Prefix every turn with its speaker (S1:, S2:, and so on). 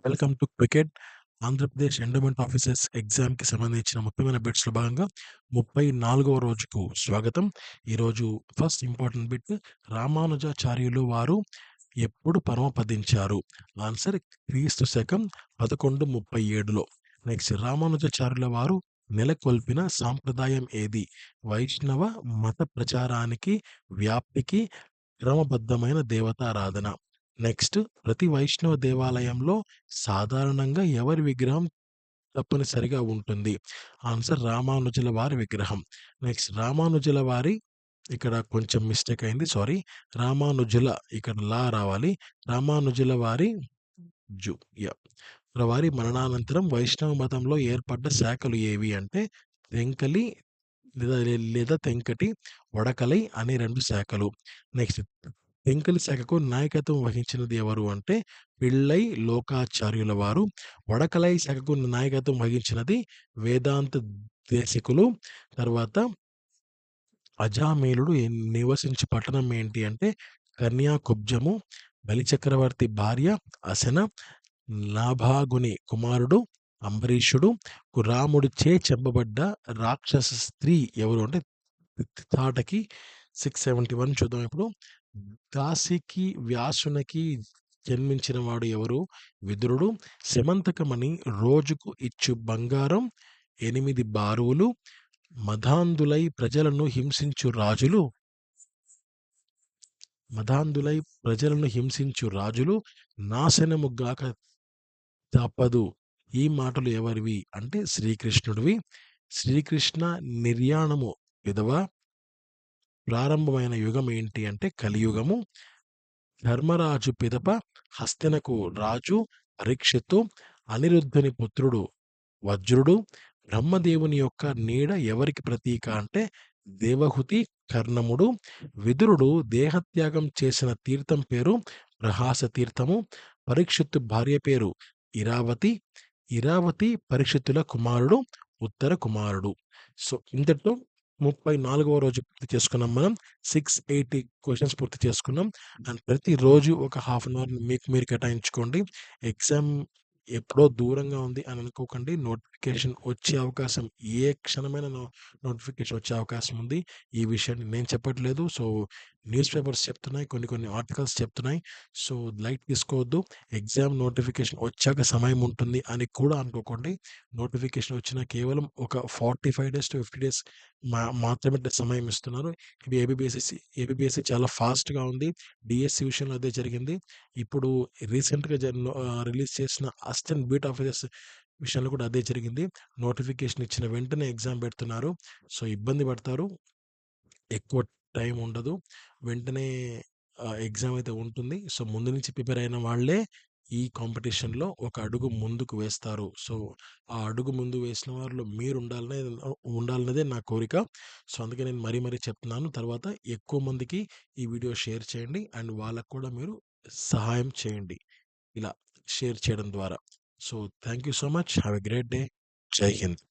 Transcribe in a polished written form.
S1: Welcome to cricket. Andhra Pradesh endowment officers ఎగ్జామ్‌కి సంబంధించిన ముఖ్యమైన బిట్స్‌లో భాగంగా 34వ రోజుకు స్వాగతం. ఈరోజు ఫస్ట్ ఇంపార్టెంట్ బిట్, రామానుజాచార్యులు వారు ఎప్పుడు పరమపదించారు? ఆన్సర్ క్రీస్తు శకం 1137లో. నెక్స్ట్, రామానుజాచార్యుల వారు నెలకొల్పిన సాంప్రదాయం ఏది? వైష్ణవ మత ప్రచారానికి, వ్యాప్తికి, క్రమబద్ధమైన దేవతారాధన. నెక్స్ట్, ప్రతి వైష్ణవ దేవాలయంలో సాధారణంగా ఎవరి విగ్రహం తప్పనిసరిగా ఉంటుంది? ఆన్సర్ రామానుజుల వారి విగ్రహం. నెక్స్ట్, రామానుజుల వారి, ఇక్కడ కొంచెం మిస్టేక్ అయింది, సారీ. రామానుజుల, ఇక్కడ లా రావాలి. రామానుజుల వారి జు యా వారి మరణానంతరం వైష్ణవ మతంలో ఏర్పడ్డ శాఖలు ఏవి అంటే తెంకలి లేదా తెంకటి, వడకలై అనే 2 శాఖలు. నెక్స్ట్, తెంకలి శాఖకు నాయకత్వం వహించినది ఎవరు అంటే పిళ్ళై లోకాచార్యుల వారు. వడకలై శాఖకు నాయకత్వం వహించినది వేదాంత దేశికులు. తర్వాత అజామేలుడు నివసించే పట్టణం ఏంటి అంటే కన్యాకుబ్జము. బలిచక్రవర్తి భార్య అసన. నాభాగుని కుమారుడు అంబరీషుడు. రాముడిచే చంపబడ్డ రాక్షస స్త్రీ ఎవరు అంటే తాటకి. 671 చూద్దాం ఇప్పుడు. దాసికి వ్యాసునికి జన్మించిన వాడు ఎవరు? విదురుడు. శమంతకమణి రోజుకు ఇచ్చు బంగారం 8 బారువులు. మదాంధులై ప్రజలను హింసించు రాజులు నాశనముగాక తప్పదు. ఈ మాటలు ఎవరివి అంటే శ్రీకృష్ణుడివి. శ్రీకృష్ణ నిర్యాణము విధవ. ప్రారంభమైన యుగం ఏంటి అంటే కలియుగము. ధర్మరాజు పిదప హస్తినకు రాజు పరీక్షిత్తు. అనిరుద్ధుని పుత్రుడు వజ్రుడు. బ్రహ్మదేవుని యొక్క నీడ ఎవరికి ప్రతీక అంటే దేవహుతి కర్ణముడు. విదురుడు దేహత్యాగం చేసిన తీర్థం పేరు ప్రహాస తీర్థము. పరీక్షిత్తు భార్య పేరు ఇరావతి. ఇరావతి పరీక్షిత్తుల కుమారుడు ఉత్తర కుమారుడు. సో ఇంతటితో 34వ రోజు పూర్తి చేసుకున్నాం. మనం 680 క్వశ్చన్స్ పూర్తి చేసుకున్నాం. అండ్ ప్రతిరోజు ఒక హాఫ్ అన్ అవర్ మీకు మీరు కేటాయించుకోండి. ఎగ్జామ్ ఎప్పుడో దూరంగా ఉంది అని అనుకోకండి. నోటిఫికేషన్ వచ్చే అవకాశం, ఏ క్షణమైన నోటిఫికేషన్ వచ్చే అవకాశం ఉంది. ఈ విషయాన్ని నేను చెప్పట్లేదు. సో న్యూస్ పేపర్స్ చెప్తున్నాయి, కొన్ని ఆర్టికల్స్ చెప్తున్నాయి. సో లైట్ తీసుకోవద్దు. ఎగ్జామ్ నోటిఫికేషన్ వచ్చాక సమయం ఉంటుంది అని కూడా అనుకోకండి. నోటిఫికేషన్ వచ్చిన కేవలం ఒక 45 days to 50 days మాత్రమే సమయం ఇస్తున్నారు. ఇది ఏబిపిఎస్సి చాలా ఫాస్ట్గా ఉంది. డిఎస్సి విషయంలో అదే జరిగింది. ఇప్పుడు రీసెంట్గా రిలీజ్ చేసిన అసిస్టెంట్ బీట్ ఆఫీసర్స్ విషయంలో కూడా అదే జరిగింది. నోటిఫికేషన్ ఇచ్చిన వెంటనే ఎగ్జామ్ పెడుతున్నారు. సో ఇబ్బంది పడతారు, ఎక్కువ టైం ఉండదు. వెంటనే ఎగ్జామ్ అయితే ఉంటుంది. సో ముందు నుంచి ప్రిపేర్ అయిన వాళ్ళే ఈ కాంపిటీషన్‌లో ఒక అడుగు ముందుకు వేస్తారు. సో ఆ అడుగు ముందు వేసిన వారిలో మీరు ఉండాలన్నదే నా కోరిక. సో అందుకే నేను మరీ చెప్తున్నాను. తర్వాత ఎక్కువ మందికి ఈ వీడియో షేర్ చేయండి. అండ్ వాళ్ళకి కూడా మీరు సహాయం చేయండి ఇలా షేర్ చేయడం ద్వారా. So thank you so much. Have a great day. జై హింద్.